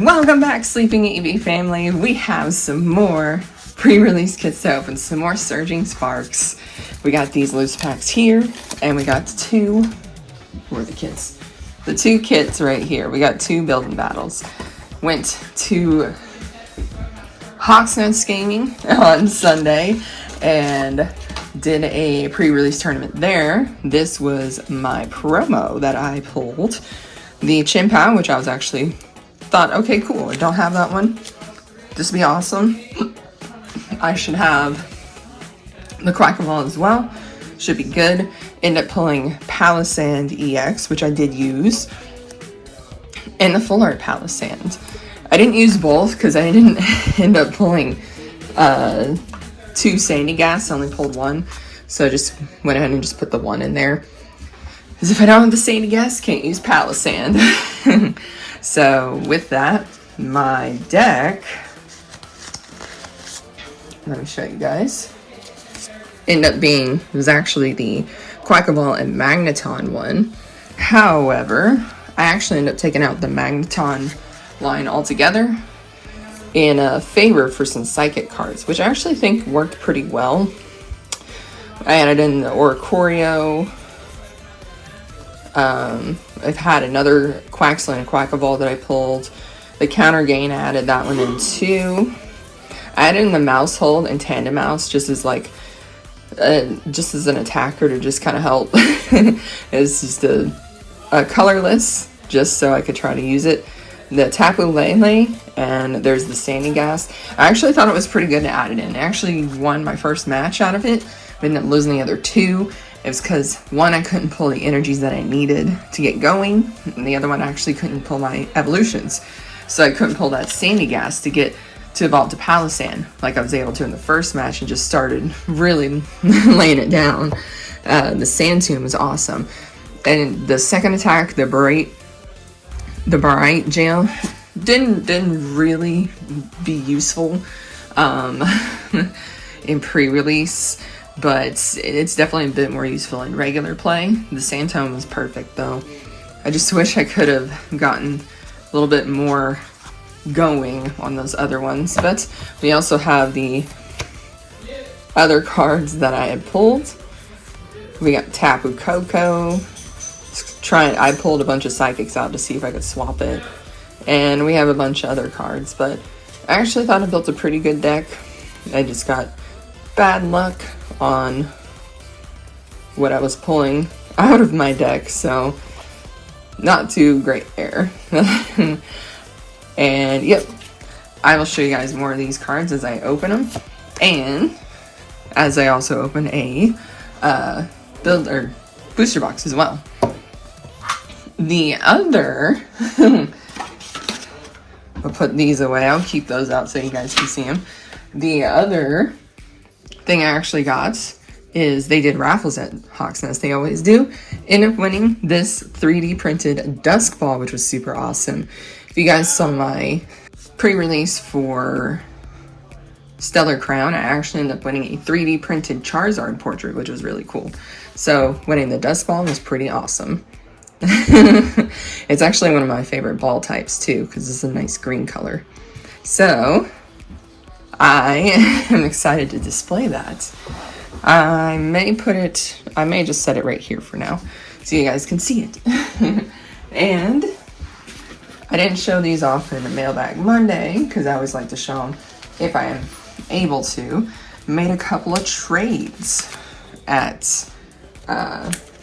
Welcome back, Sleeping EV family. We have some more pre-release kits to open, some more Surging Sparks. We got these loose packs here, and we got two, where are the kits? The two kits right here. We got two building battles. Went to Hawksnest Gaming on Sunday and did a pre-release tournament there. This was my promo that I pulled. The Chien-Pao, which I was actually thought, okay, cool, I don't have that one. This would be awesome. I should have the Quackaball as well. Should be good. End up pulling Palisand EX, which I did use, and the Full Art Palisand. I didn't use both because I didn't end up pulling two Sandy Gas. I only pulled one, so I just went ahead and just put the one in there. Because if I don't have the Sandy Gas, can't use Palisand. So with that, my deck, let me show you guys, was actually the Quackaball and Magneton one. However, I actually ended up taking out the Magneton line altogether in favor for some Psychic cards, which I actually think worked pretty well. I added in the Oricorio. I've had another Quaxlin and Quackaball that I pulled. The Counter Gain, I added that one in too. I added in the Mouse Hold and Tandem Mouse just as like, just as an attacker to just kind of help. It's just a colorless, just so I could try to use it. The Tapu Lele, and there's the Sandy Gas. I actually thought it was pretty good to add it in. I actually won my first match out of it. I ended up losing the other two. It was because one, I couldn't pull the energies that I needed to get going, and the other one, I actually couldn't pull my evolutions. So I couldn't pull that Sandy Gas to get to evolve to Palisand like I was able to in the first match, and just started really laying it down. The Sand Tomb was awesome. And the second attack, the Bright Jail, didn't really be useful in pre-release. But it's definitely a bit more useful in regular play. The Sand Tome was perfect though. I just wish I could have gotten a little bit more going on those other ones. But we also have the other cards that I had pulled. We got Tapu Koko. I pulled a bunch of Psychics out to see if I could swap it. And we have a bunch of other cards. But I actually thought I built a pretty good deck. I just got bad luck on what I was pulling out of my deck, so not too great there. And yep, I will show you guys more of these cards as I open them, and as I also open a booster box as well. The other I'll put these away. I'll keep those out so you guys can see them. The other thing I actually got is they did raffles at Hawksnest. They always do. Ended up winning this 3D printed Dusk Ball, which was super awesome. If you guys saw my pre-release for Stellar Crown, I actually ended up winning a 3D printed Charizard portrait, which was really cool. So winning the Dusk Ball was pretty awesome. It's actually one of my favorite ball types too, because it's a nice green color. So I am excited to display that. I may just set it right here for now so you guys can see it. And I didn't show these off in the Mailbag Monday because I always like to show them if I am able to. Made a couple of trades at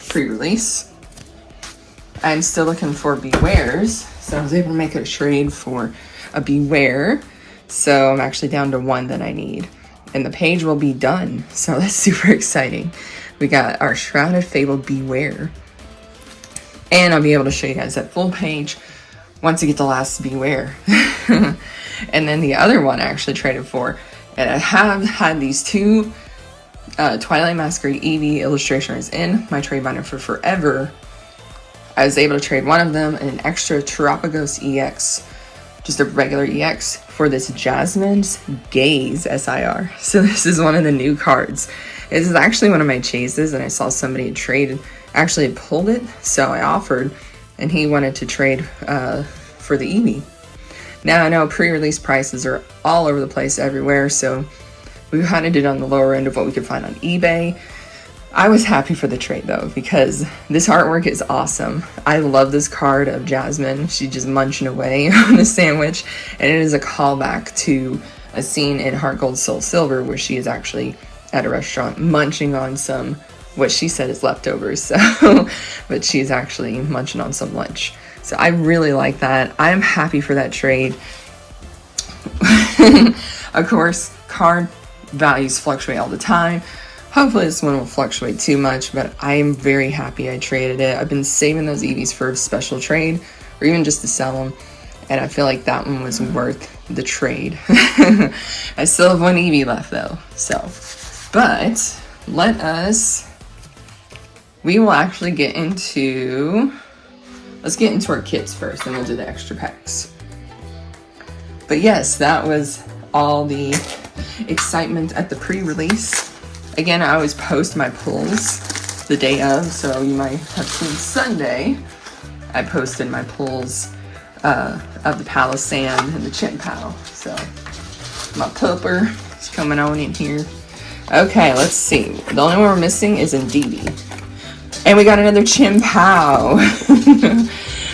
pre-release. I'm still looking for Bewares, so I was able to make a trade for a Beware. So I'm actually down to one that I need, and the page will be done. So that's super exciting. We got our Shrouded Fable Beware, and I'll be able to show you guys that full page once I get the last Beware. And then the other one I actually traded for, and I have had these two Twilight Masquerade Eevee illustrations in my trade binder for forever. I was able to trade one of them and an extra Terapagos EX, just a regular EX, for this Jasmine's Gaze SIR. So this is one of the new cards. This is actually one of my chases, and I saw somebody traded, actually pulled it, so I offered, and he wanted to trade for the Eevee. Now I know pre-release prices are all over the place everywhere, so we kind of did on the lower end of what we could find on eBay. I was happy for the trade though, because this artwork is awesome. I love this card of Jasmine. She's just munching away on a sandwich, and it is a callback to a scene in Heart Gold Soul Silver where she is actually at a restaurant munching on some, what she said is leftovers, so but she's actually munching on some lunch. So I really like that. I'm happy for that trade. Of course, card values fluctuate all the time. Hopefully this one won't fluctuate too much, but I am very happy I traded it. I've been saving those EVs for a special trade, or even just to sell them, and I feel like that one was worth the trade. I still have one EV left though, so. But we will actually get into, let's get into our kits first, and we'll do the extra packs. But yes, that was all the excitement at the pre-release. Again, I always post my pulls the day of, so you might have seen Sunday, I posted my pulls of the Palisand and the Chien-Pao. So my pupper is coming on in here. Okay, let's see. The only one we're missing is Indeedee. And we got another Chien-Pao.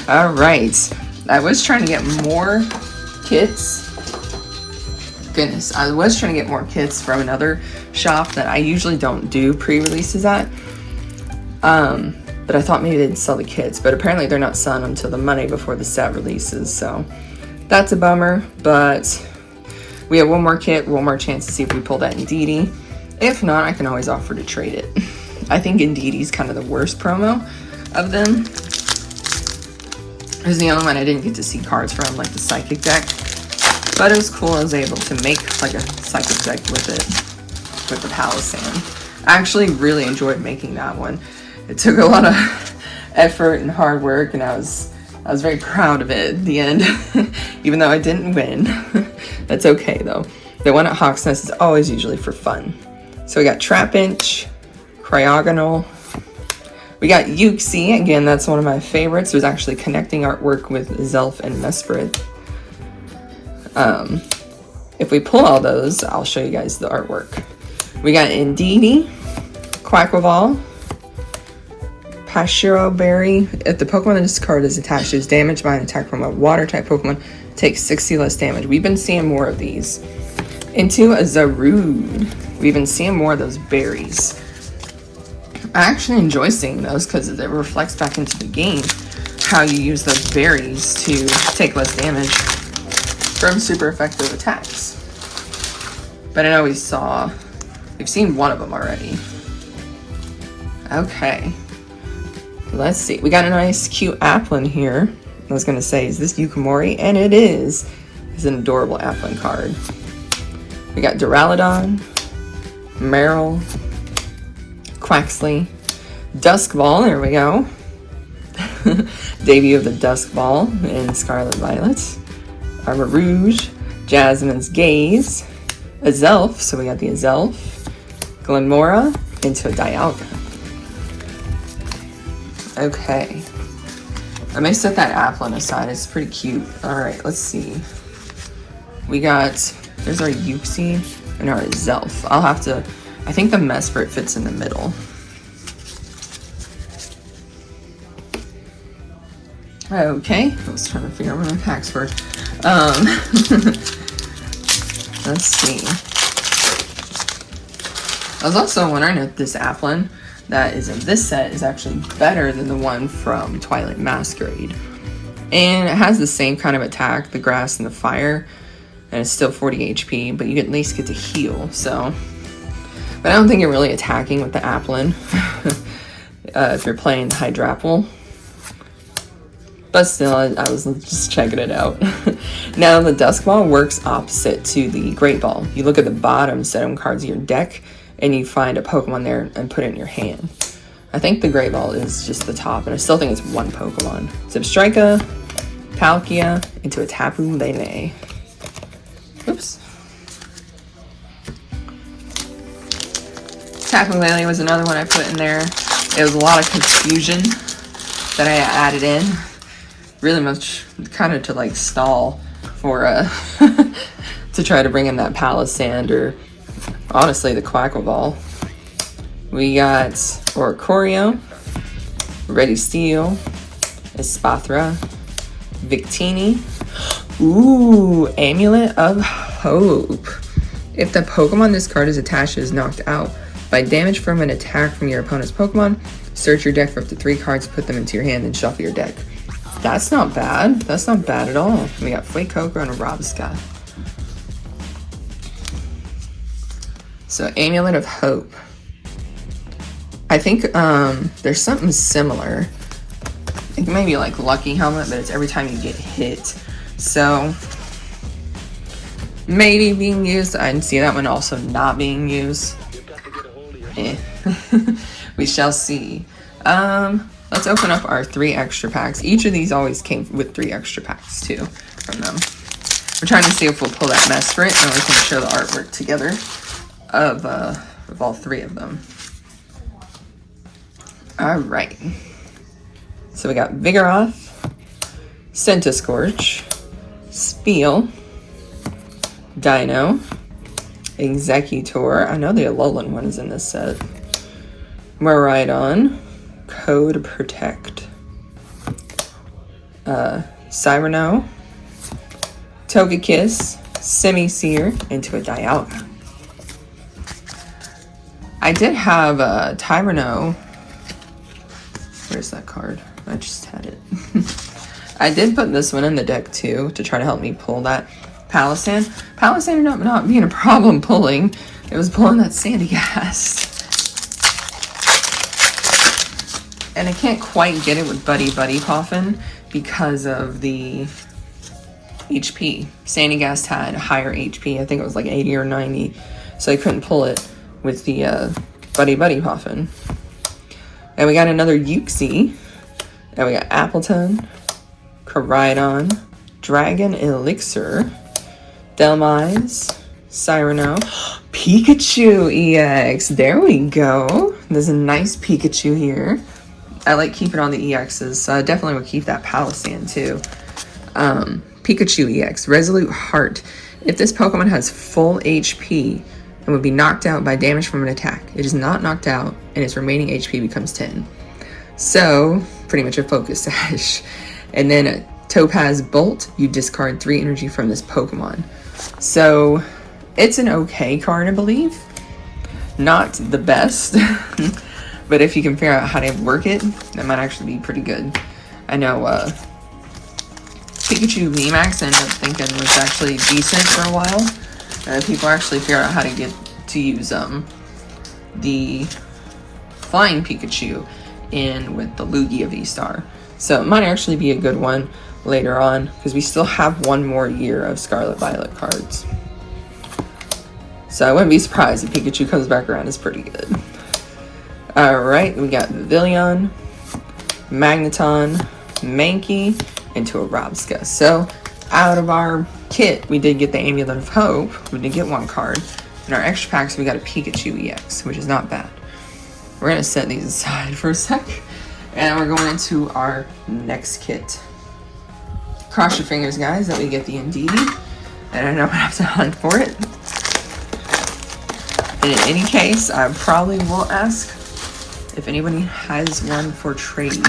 All right. I was trying to get more kits. Goodness, I was trying to get more kits from another shop that I usually don't do pre-releases at. But I thought maybe they'd sell the kits, but apparently they're not selling until the Monday before the set releases, so that's a bummer. But we have one more kit, one more chance to see if we pull that Indeedee. If not, I can always offer to trade it. I think Indeedee's kind of the worst promo of them. It was the only one I didn't get to see cards from, like the Psychic deck. But it was cool, I was able to make like a Psychic deck with it, with the Palisand. I actually really enjoyed making that one. It took a lot of effort and hard work, and I was very proud of it at the end, even though I didn't win. That's okay though. The one at Hawk's Nest is always usually for fun. So we got Trapinch, Cryogonal. We got Yuxi, again, that's one of my favorites. There's actually connecting artwork with Zelf and Mesprit. If we pull all those, I'll show you guys the artwork. We got Indeedee, Quackleval, Pashiro Berry. If the Pokemon in this card is attached is damaged by an attack from a water type Pokemon, takes 60 less damage. We've been seeing more of these. Into a Zarude. We've been seeing more of those berries. I actually enjoy seeing those because it reflects back into the game how you use those berries to take less damage from super effective attacks. But I know we've seen one of them already. Okay. Let's see. We got a nice cute Applin here. I was going to say, is this Yukimori? And it is. It's an adorable Applin card. We got Duraludon, Meryl, Quaxley, Duskball, there we go. Debut of the Duskball in Scarlet Violet. Armor Rouge, Jasmine's Gaze, a Zelf, so we got the Zelf, Glenmora, into a Dialga. Okay. I may set that Applin aside, it's pretty cute. Alright, let's see. We got, there's our Yuxi and our Zelf. I'll have to, I think the Mesprit fits in the middle. Okay, I was trying to figure out where my packs were. Let's see. I was also wondering if this Applin that is in this set is actually better than the one from Twilight Masquerade. And it has the same kind of attack, the grass and the fire, and it's still 40 HP, but you at least get to heal, so. But I don't think you're really attacking with the Applin if you're playing the Hydrapple. But still, I was just checking it out. Now, the Duskball works opposite to the Great Ball. You look at the bottom set of cards of your deck, and you find a Pokemon there and put it in your hand. I think the Great Ball is just the top, and I still think it's one Pokemon. Zebstrika, Palkia, into a Tapu Lele. Oops. Tapu Lele was another one I put in there. It was a lot of confusion that I added in. Really much kind of to like stall for to try to bring in that Palisand, or honestly the Quackaball. We got Oricorio, Ready Steel, Espathra, Victini. Ooh, Amulet of Hope. If the Pokemon this card is attached is knocked out by damage from an attack from your opponent's Pokemon, search your deck for up to 3 cards, put them into your hand, and shuffle your deck. That's not bad. That's not bad at all. We got Fuecoco and a Robsca. So Amulet of Hope. I think there's something similar. It may be like Lucky Helmet, but it's every time you get hit. So maybe being used. I see that one also not being used. We shall see. Let's open up our 3 extra packs. Each of these always came with 3 extra packs too from them. We're trying to see if we'll pull that Mesprit, and we can show the artwork together of all 3 of them. All right. So we got Vigoroth, Centiskorch, Spiel, Dino, Executor. I know the Alolan one is in this set. Miraidon, Code Protect, Cyrano, Togekiss, Semi-Seer, into a Dialga. I did have a Tyranno. Where's that card? I just had it. I did put this one in the deck too to try to help me pull that Palisand. Palisand not being a problem pulling. It was pulling that Sandygast. And I can't quite get it with Buddy Poffin because of the HP. Sandygast had higher HP. I think it was like 80 or 90. So I couldn't pull it with the Buddy Poffin. And we got another Uxie. And we got Appleton, Koraidon, Dragon Elixir, Delmise, Cyrano, Pikachu EX. There we go. There's a nice Pikachu here. I like keeping all the EXs, so I definitely would keep that Palisand too. Pikachu EX, Resolute Heart. If this Pokemon has full HP and would be knocked out by damage from an attack, it is not knocked out and its remaining HP becomes 10. So, pretty much a Focus Sash. And then a Topaz Bolt, you discard 3 energy from this Pokemon. So, it's an okay card, I believe. Not the best. But if you can figure out how to work it, that might actually be pretty good. I know Pikachu VMAX I ended up thinking was actually decent for a while. People actually figure out how to get to use the Flying Pikachu in with the Lugia V-Star. So it might actually be a good one later on, because we still have 1 more year of Scarlet Violet cards. So I wouldn't be surprised if Pikachu comes back around. It's pretty good. Alright, we got Vivillon, Magneton, Mankey, into a Robsca. So out of our kit, we did get the Amulet of Hope. We did get 1 card. In our extra packs, we got a Pikachu EX, which is not bad. We're going to set these aside for a sec. And we're going into our next kit. Cross your fingers, guys, that we get the Indeedee. And I know I have to hunt for it. And in any case, I probably will ask if anybody has one for trade.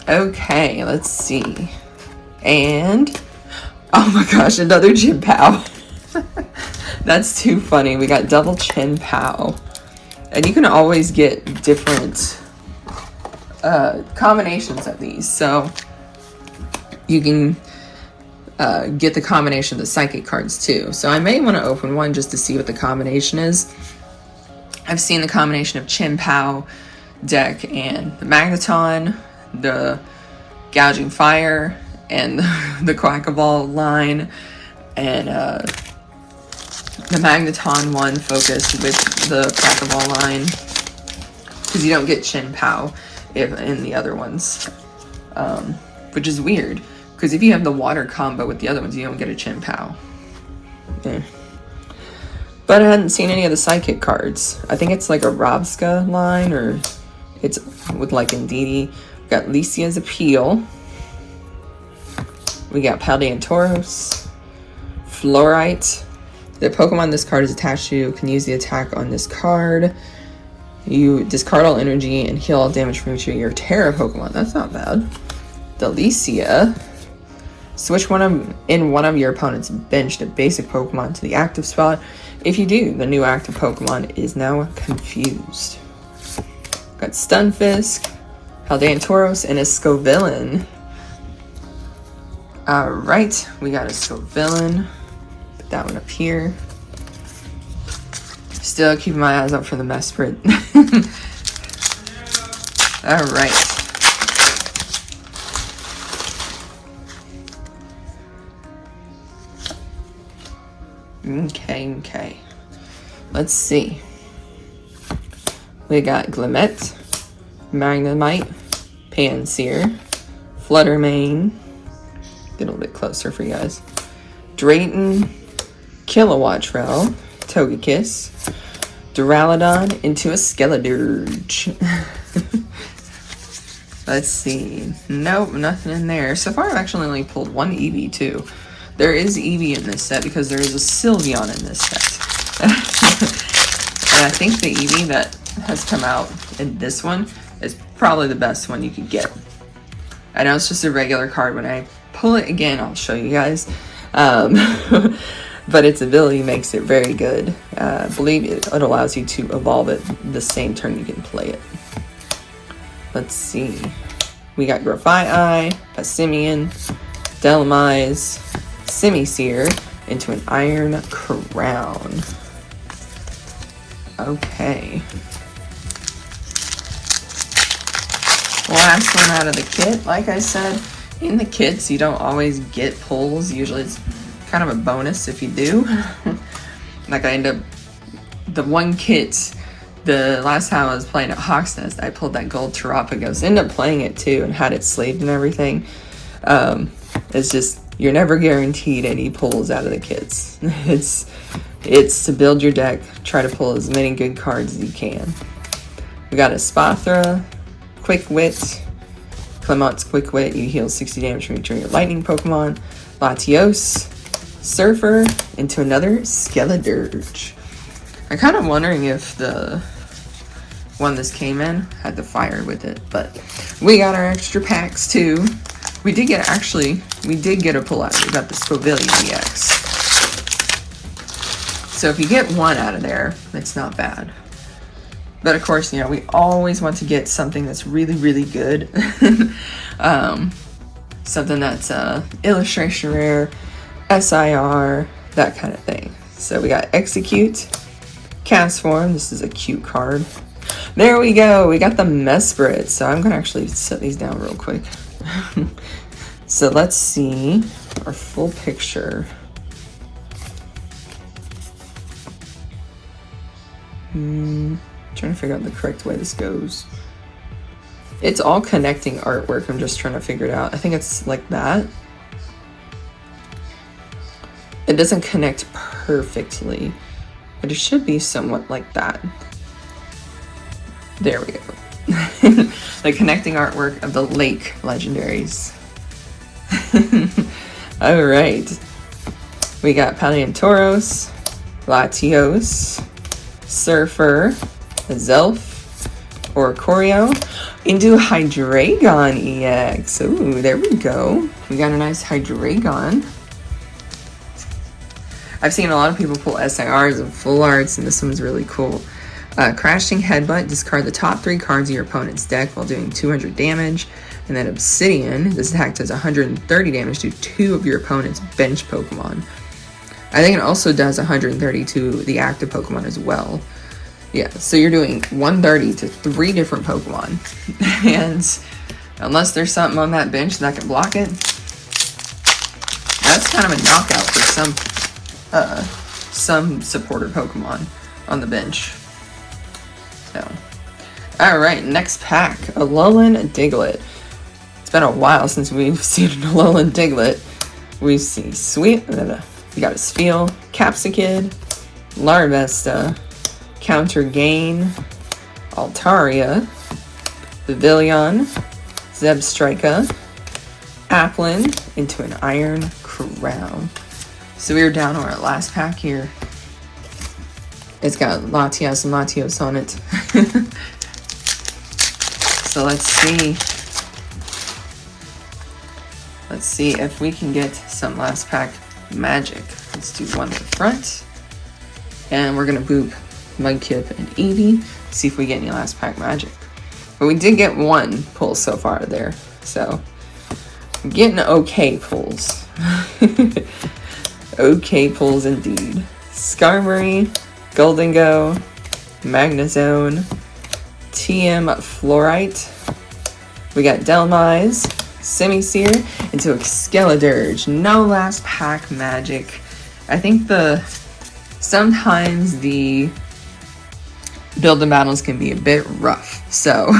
Okay, let's see. And, oh my gosh, another Chien-Pao. That's too funny. We got double Chien-Pao. And you can always get different combinations of these. So you can get the combination of the Psychic cards too. So I may want to open one just to see what the combination is. I've seen the combination of Chien-Pao deck and the Magneton, the Gouging Fire, and the Quackaball line, and the Magneton one focused with the Quackaball line, because you don't get Chien-Pao in the other ones, which is weird, because if you have the water combo with the other ones, you don't get a Chien-Pao. Yeah. But I hadn't seen any of the Psychic cards. I think it's like a Robsca line, or it's with like Indeedee. We've got Lycia's Appeal, We got Paldeantoros, Fluorite. The Pokemon this card is attached to can use the attack on this card. You discard all energy and heal all damage from each of your Terra Pokemon. That's not bad. Delicia. Switch one of your opponent's benched basic Pokemon to the active spot. If you do, the new active Pokemon is now confused. Got Stunfisk, Paldeantoros, and a Scovillain. Alright, we got a Scovillain. Put that one up here. Still keeping my eyes out for the Mesprit. Alright. Okay. Let's see. We got Glimmet, Magnemite, Pansear, Fluttermane. Get a little bit closer for you guys. Drayton, Kilowattrel, Togekiss, Duraludon into a Skeledirge. Let's see. Nope, nothing in there. So far I've actually only pulled one Eevee too. There is Eevee in this set because there is a Sylveon in this set. And I think the Eevee that has come out in this one is probably the best one you could get. I know it's just a regular card. When I pull it again, I'll show you guys. But its ability makes it very good. I believe it allows you to evolve it the same turn you can play it. Let's see. We got Grafaiai, Passimian, Dhelmise, Simisear into an Iron Crown. Okay. Last one out of the kit. Like I said, in the kits you don't always get pulls. Usually it's kind of a bonus if you do. Like I end up, the one kit, the last time I was playing at Hawk's Nest, I pulled that gold Terapagos. Ended up playing it too and had it sleeved and everything. It's just, you're never guaranteed any pulls out of the kits. It's to build your deck, try to pull as many good cards as you can. We got a Spathra, Quick Wit, Clemont's Quick Wit, you heal 60 damage from each of your lightning Pokemon. Latios, Surfer, into another Skeledirge. I'm kind of wondering if the one this came in had the fire with it, but we got our extra packs too. We did get a pull out. We got the Scovillain EX. So if you get one out of there, it's not bad. But of course, you know, we always want to get something that's really, really good. Something that's illustration rare, SIR, that kind of thing. So we got Execute, Castform. This is a cute card. There we go. We got the Mesprit. So I'm going to actually set these down real quick. So let's see our full picture. Trying to figure out the correct way this goes. It's all connecting artwork. I'm just trying to figure it out. I think it's like that. It doesn't connect perfectly, but it should be somewhat like that. There we go. The connecting artwork of the Lake legendaries. All right. We got Paldeantoros, Latios, Surfer, Zelf, Oricorio, into Hydreigon EX. Ooh, there we go. We got a nice Hydreigon. I've seen a lot of people pull SIRs and full arts, and this one's really cool. Crashing Headbutt, discard the top 3 cards of your opponent's deck while doing 200 damage. And then Obsidian, this attack does 130 damage to 2 of your opponent's bench Pokemon. I think it also does 130 to the active Pokemon as well. Yeah, so you're doing 130 to 3 different Pokemon. And unless there's something on that bench that can block it, that's kind of a knockout for some supporter Pokemon on the bench. So, alright, next pack. Alolan Diglett. It's been a while since we've seen an Alolan Diglett. We see Sweet, we got a Spheal, Capsicid, Larvesta, Counter Gain, Altaria, Pavilion, Zebstrika, Applin into an Iron Crown. So we were down on our last pack here. It's got Latias and Latios on it. So let's see. Let's see if we can get some last pack magic. Let's do one to the front. And we're gonna boop Mudkip and Eevee. See if we get any last pack magic. But we did get one pull so far there. So I'm getting okay pulls. Okay pulls indeed. Skarmory, Goldengo, Magnezone, TM Fluorite. We got Delmise, Simisear, into Exceladurge. No last pack magic. I think sometimes the build and battles can be a bit rough. So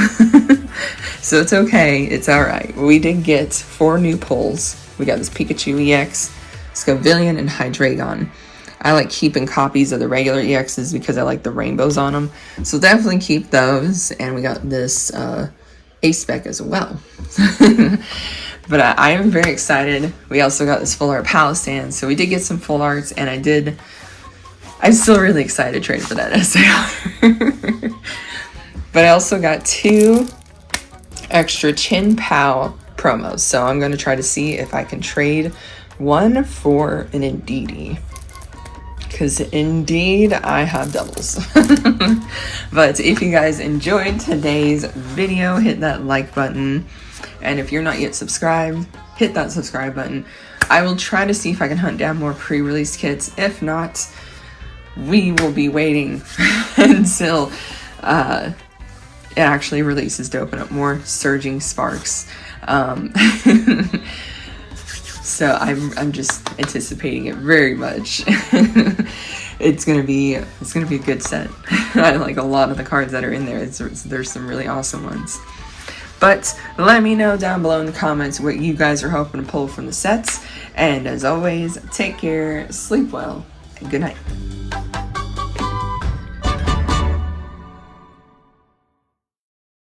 so it's okay. It's alright. We did get 4 new pulls. We got this Pikachu EX, Scovillion, and Hydreigon. I like keeping copies of the regular EXs because I like the rainbows on them. So definitely keep those. And we got this A-Spec as well. But I am very excited. We also got this full art Palisand. So we did get some full arts, and I'm still really excited to trade for that SAR. But I also got 2 extra Chien-Pao promos. So I'm going to try to see if I can trade one for an Indeedee. Because indeed, I have doubles. But if you guys enjoyed today's video, hit that like button. And if you're not yet subscribed, hit that subscribe button. I will try to see if I can hunt down more pre-release kits. If not, we will be waiting until it actually releases to open up more Surging Sparks. So I'm just anticipating it very much. It's gonna be a good set. I like a lot of the cards that are in there. There's some really awesome ones. But let me know down below in the comments what you guys are hoping to pull from the sets. And as always, take care, sleep well, and good night.